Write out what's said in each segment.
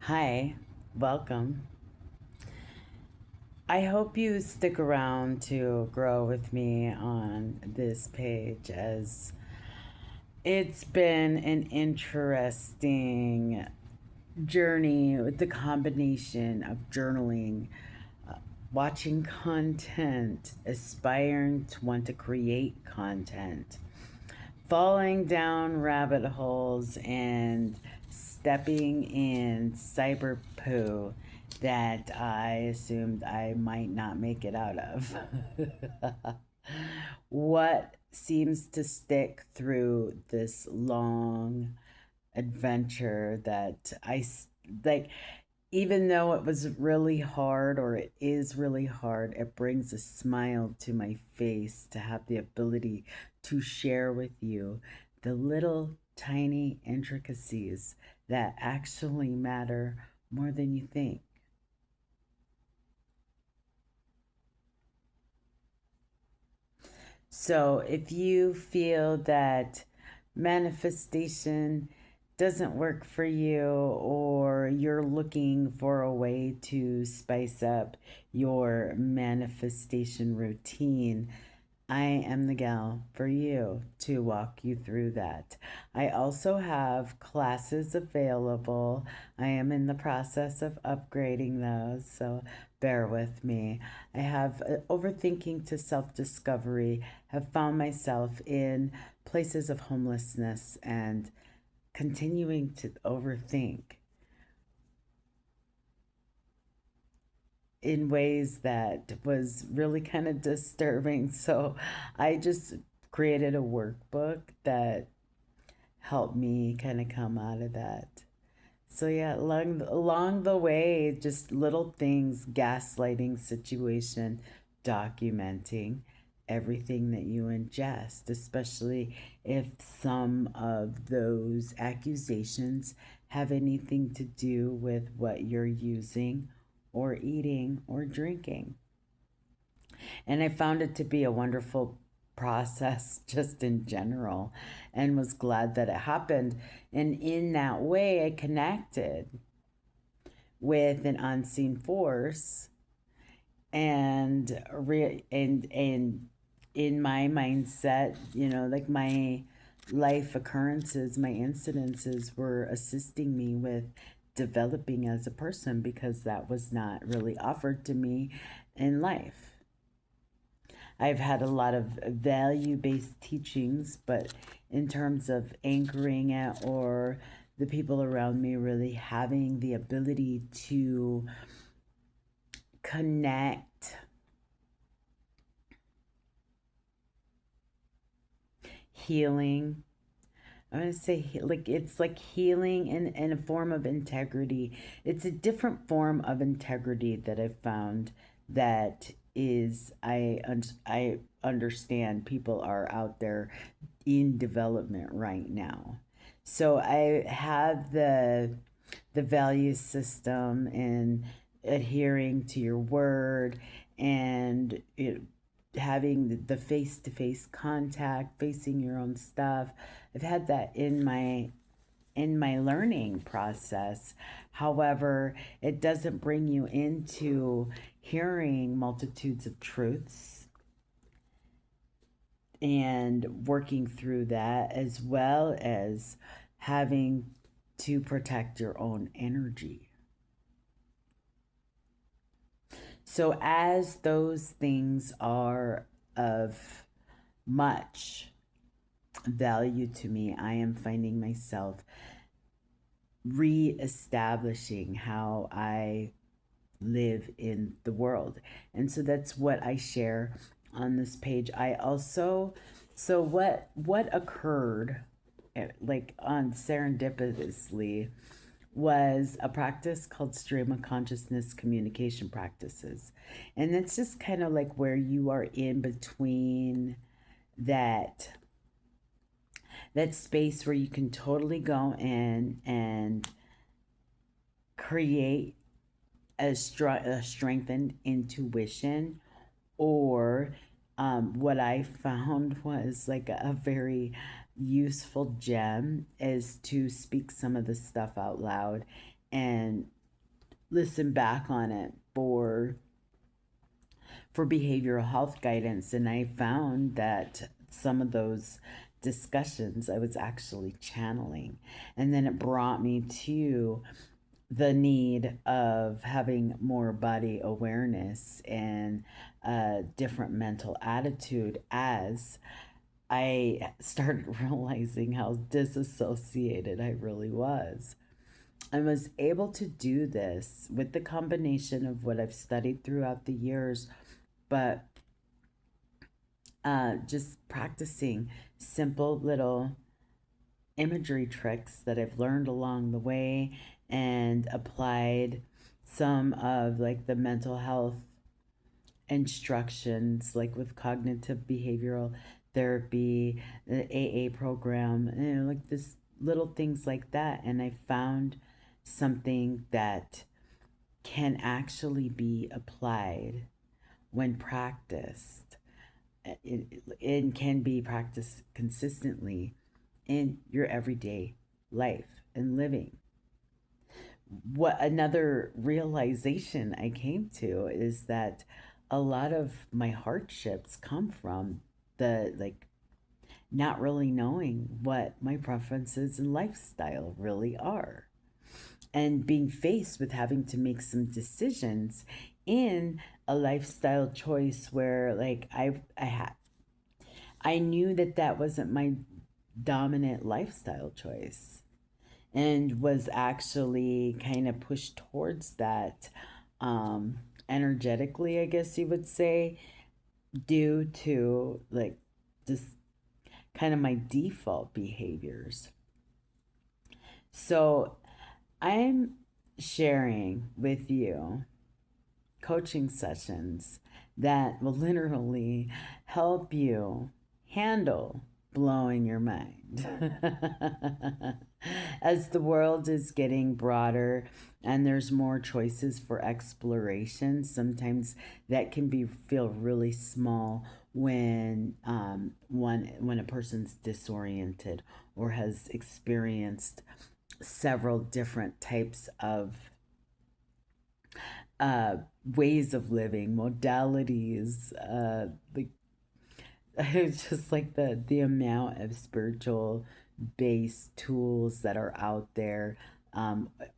Hi, welcome. I hope you stick around to grow with me on this page as it's been an interesting journey with the combination of journaling, watching content, aspiring to want to create content, falling down rabbit holes, and stepping in cyber poo that I assumed I might not make it out of. What seems to stick through this long adventure that like, even though it was really hard, or it is really hard, it brings a smile to my face to have the ability to share with you the little tiny intricacies that actually matter more than you think. So if you feel that manifestation doesn't work for you, or you're looking for a way to spice up your manifestation routine, I am the gal for you to walk you through that. I also have classes available. I am in the process of upgrading those, so bear with me. I have overthinking to self discovery, have found myself in places of homelessness and continuing to overthink in ways that was really kind of disturbing. So I just created a workbook that helped me kind of come out of that. So yeah, along the way, just little things, gaslighting situation, documenting everything that you ingest, especially if some of those accusations have anything to do with what you're using or eating or drinking. And I found it to be a wonderful process just in general, and was glad that it happened. And in that way, I connected with an unseen force, and in my mindset, like my life occurrences, my incidences were assisting me with developing as a person, because that was not really offered to me in life. I've had a lot of value based teachings, but in terms of anchoring it, or the people around me really having the ability to connect, healing. I'm going to say, like, it's like healing in a form of integrity. It's a different form of integrity that I've found that is, I understand people are out there in development right now. So I have the value system and adhering to your word, and having the face to face contact, facing your own stuff. I've had that in my learning process. However, it doesn't bring you into hearing multitudes of truths and working through that, as well as having to protect your own energy. So, as those things are of much value to me, I am finding myself re-establishing how I live in the world. And so that's what I share on this page. I also, so what occurred, like, on serendipitously, was a practice called stream of consciousness communication practices. And it's just kind of like where you are in between that space where you can totally go in and create a strengthened intuition, or what I found was like a very useful gem is to speak some of the stuff out loud and listen back on it for behavioral health guidance, and I found that some of those discussions I was actually channeling. And then it brought me to the need of having more body awareness and a different mental attitude as I started realizing how disassociated I really was. I was able to do this with the combination of what I've studied throughout the years, but just practicing simple little imagery tricks that I've learned along the way and applied some of like the mental health instructions, like with cognitive behavioral therapy, the AA program, like this little things like that. And I found something that can actually be applied when practiced. It can be practiced consistently in your everyday life and living. What another realization I came to is that a lot of my hardships come from the like not really knowing what my preferences and lifestyle really are, and being faced with having to make some decisions in a lifestyle choice where like I knew that that wasn't my dominant lifestyle choice, and was actually kind of pushed towards that energetically, I guess you would say, due to like just kind of my default behaviors. So I'm sharing with you coaching sessions that will literally help you handle blowing your mind. As the world is getting broader and there's more choices for exploration, sometimes that can be feel really small when when a person's disoriented or has experienced several different types of uh, ways of living, modalities, like it's just like the amount of spiritual based tools that are out there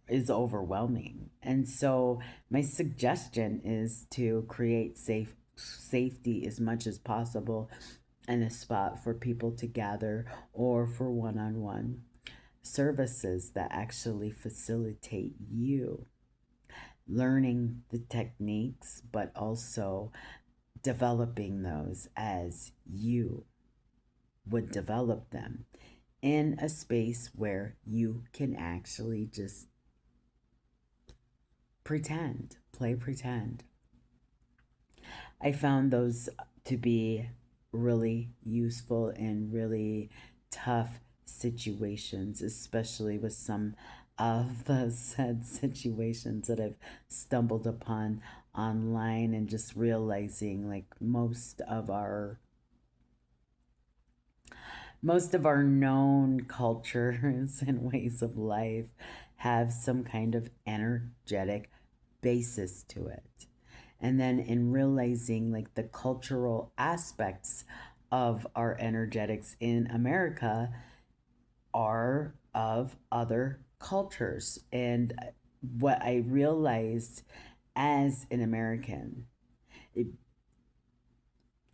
is overwhelming. And so my suggestion is to create safety as much as possible and a spot for people to gather or for one-on-one services that actually facilitate you learning the techniques, but also developing those as you would develop them in a space where you can actually just pretend, play pretend. I found those to be really useful in really tough situations, especially with some of the said situations that I've stumbled upon online, and just realizing like most of our known cultures and ways of life have some kind of energetic basis to it. And then in realizing like the cultural aspects of our energetics in America are of other cultures. And what I realized as an American, it,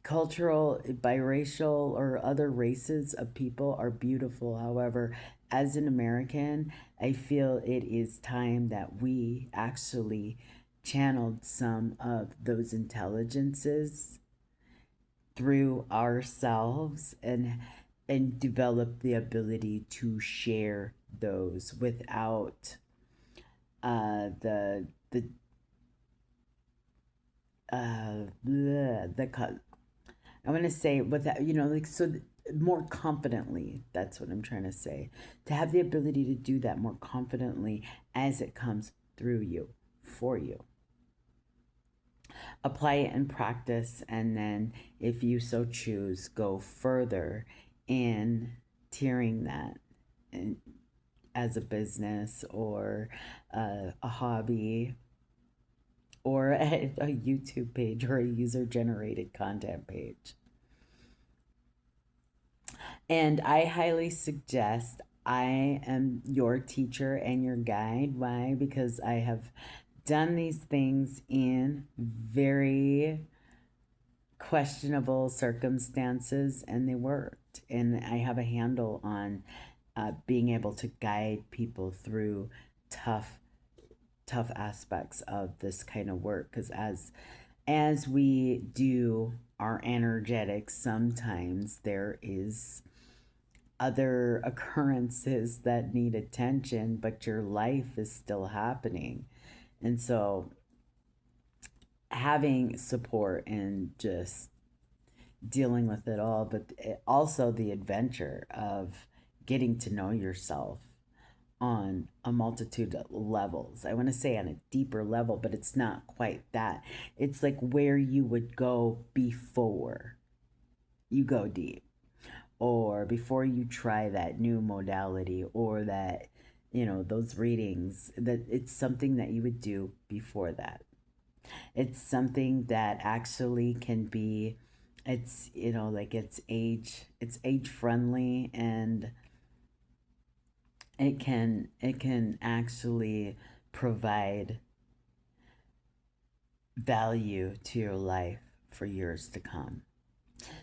cultural, biracial, or other races of people are beautiful. However, as an American, I feel it is time that we actually channeled some of those intelligences through ourselves and develop the ability to share those without the I want to say without, like, so more confidently. That's what I'm trying to say. To have the ability to do that more confidently as it comes through you, for you. Apply it in practice, and then, if you so choose, go further in tiering that in, as a business or a hobby. or a YouTube page or a user generated content page. And I highly suggest I am your teacher and your guide. Why? Because I have done these things in very questionable circumstances and they worked. And I have a handle on being able to guide people through tough tough aspects of this kind of work, because as we do our energetics, sometimes there is other occurrences that need attention, but your life is still happening. And so having support and just dealing with it all, but also the adventure of getting to know yourself on a multitude of levels. I want to say on a deeper level, but it's not quite that. It's like where you would go before you go deep, or before you try that new modality, or that, those readings, that it's something that you would do before that. It's something that actually can be, it's, like it's age friendly, and it can actually provide value to your life for years to come.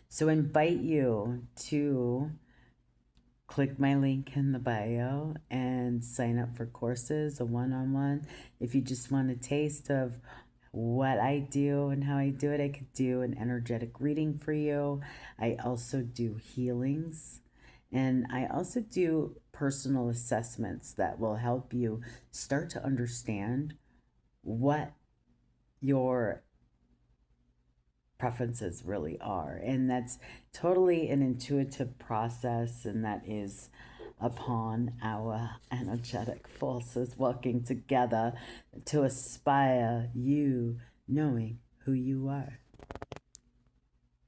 So invite you to click my link in the bio and sign up for courses, a one-on-one. If you just want a taste of what I do and how I do it, I could do an energetic reading for you. I also do healings, and I also do personal assessments that will help you start to understand what your preferences really are. And that's totally an intuitive process, and that is upon our energetic forces working together to aspire you knowing who you are.